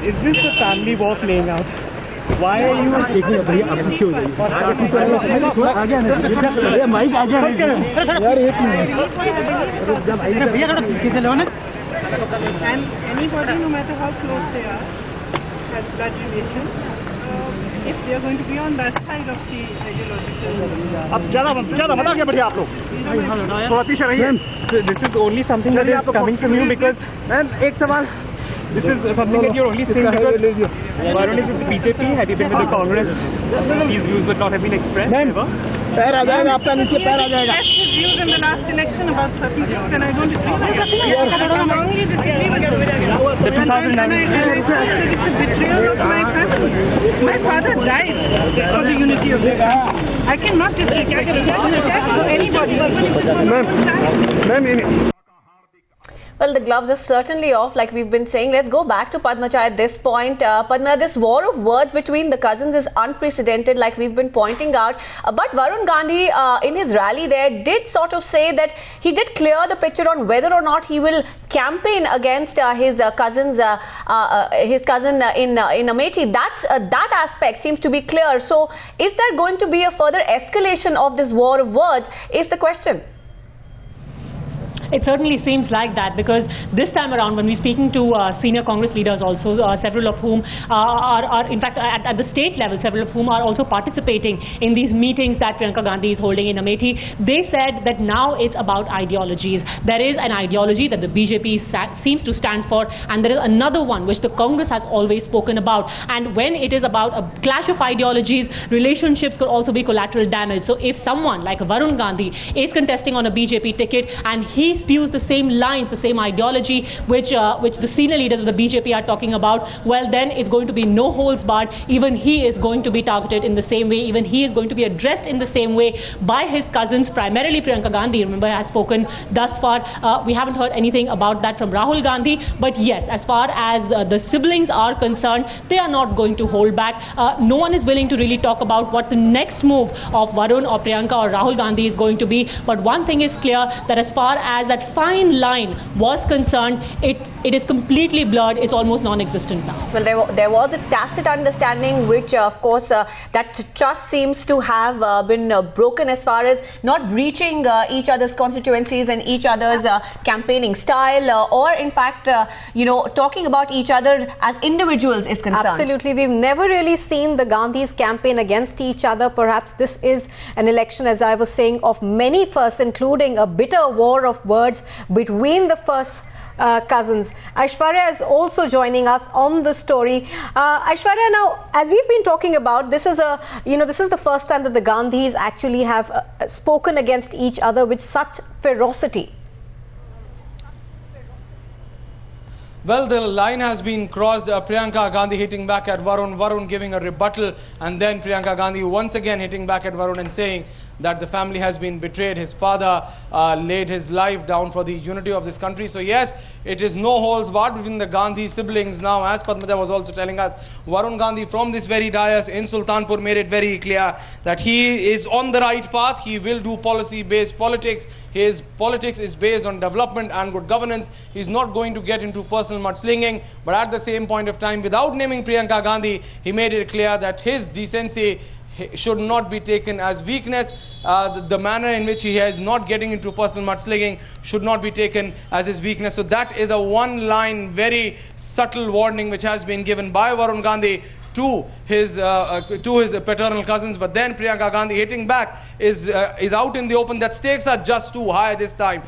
Is this the family war playing out? Why are you taking a very uphill? And anybody, no matter how close they are, has blood relations. If they are going to be on that side of the ideological. अब ज़्यादा बता क्या बढ़िया आप लोग? थोड़ा पीछे रहिए. This is only something that is coming from you because ma'am एक सवाल. This is something that you're only saying because Varun is with the BJP. Had you been with the Congress, these views would not have been expressed. Ever. पैर आ जाएगा आपका नीचे पैर आ जाएगा. His views in the last election about certain things, and I don't agree with it. I strongly disagree with it. And I say that it's a betrayal of my family. My father died for the unity of the country. I cannot just attack anybody. Ma'am. Well, the gloves are certainly off, like we've been saying. Let's go back to Padmaja at this point. Padma, this war of words between the cousins is unprecedented, like we've been pointing out. But Varun Gandhi, in his rally there, did sort of say that he did clear the picture on whether or not he will campaign against his cousin in Amethi. That aspect seems to be clear. So, is there going to be a further escalation of this war of words? Is the question. It certainly seems like that, because this time around when we're speaking to senior Congress leaders also, several of whom are in fact at the state level, several of whom are also participating in these meetings that Priyanka Gandhi is holding in Amethi, they said that now it's about ideologies. There is an ideology that the BJP seems to stand for, and there is another one which the Congress has always spoken about. And when it is about a clash of ideologies, relationships could also be collateral damage. So if someone like Varun Gandhi is contesting on a BJP ticket and he spews the same lines, the same ideology which the senior leaders of the BJP are talking about, well then it's going to be no holds barred. Even he is going to be targeted in the same way. Even he is going to be addressed in the same way by his cousins, primarily Priyanka Gandhi, remember, has spoken thus far. We haven't heard anything about that from Rahul Gandhi, but yes, as far as the siblings are concerned, they are not going to hold back. No one is willing to really talk about what the next move of Varun or Priyanka or Rahul Gandhi is going to be, but one thing is clear, that as far as that fine line was concerned, it is completely blurred. It's almost non-existent now. Well, there was a tacit understanding which, of course, that trust seems to have been broken as far as not breaching each other's constituencies and each other's campaigning style or, in fact, talking about each other as individuals is concerned. Absolutely. We've never really seen the Gandhis campaign against each other. Perhaps this is an election, as I was saying, of many firsts, including a bitter war of words between the first cousins. Aishwarya is also joining us on the story. Aishwarya, now, as we've been talking about, this is the first time that the Gandhis actually have spoken against each other with such ferocity. Well, the line has been crossed. Priyanka Gandhi hitting back at Varun, Varun giving a rebuttal, and then Priyanka Gandhi once again hitting back at Varun and saying that the family has been betrayed. His father laid his life down for the unity of this country. So yes, it is no holds barred between the Gandhi siblings. Now, as Padmaja was also telling us, Varun Gandhi from this very dais in Sultanpur made it very clear that he is on the right path. He will do policy-based politics. His politics is based on development and good governance. He's not going to get into personal mudslinging. But at the same point of time, without naming Priyanka Gandhi, he made it clear that his decency should not be taken as weakness. The manner in which he is not getting into personal mudslinging should not be taken as his weakness. So that is a one-line, very subtle warning which has been given by Varun Gandhi to his paternal cousins. But then Priyanka Gandhi hitting back is out in the open that stakes are just too high this time.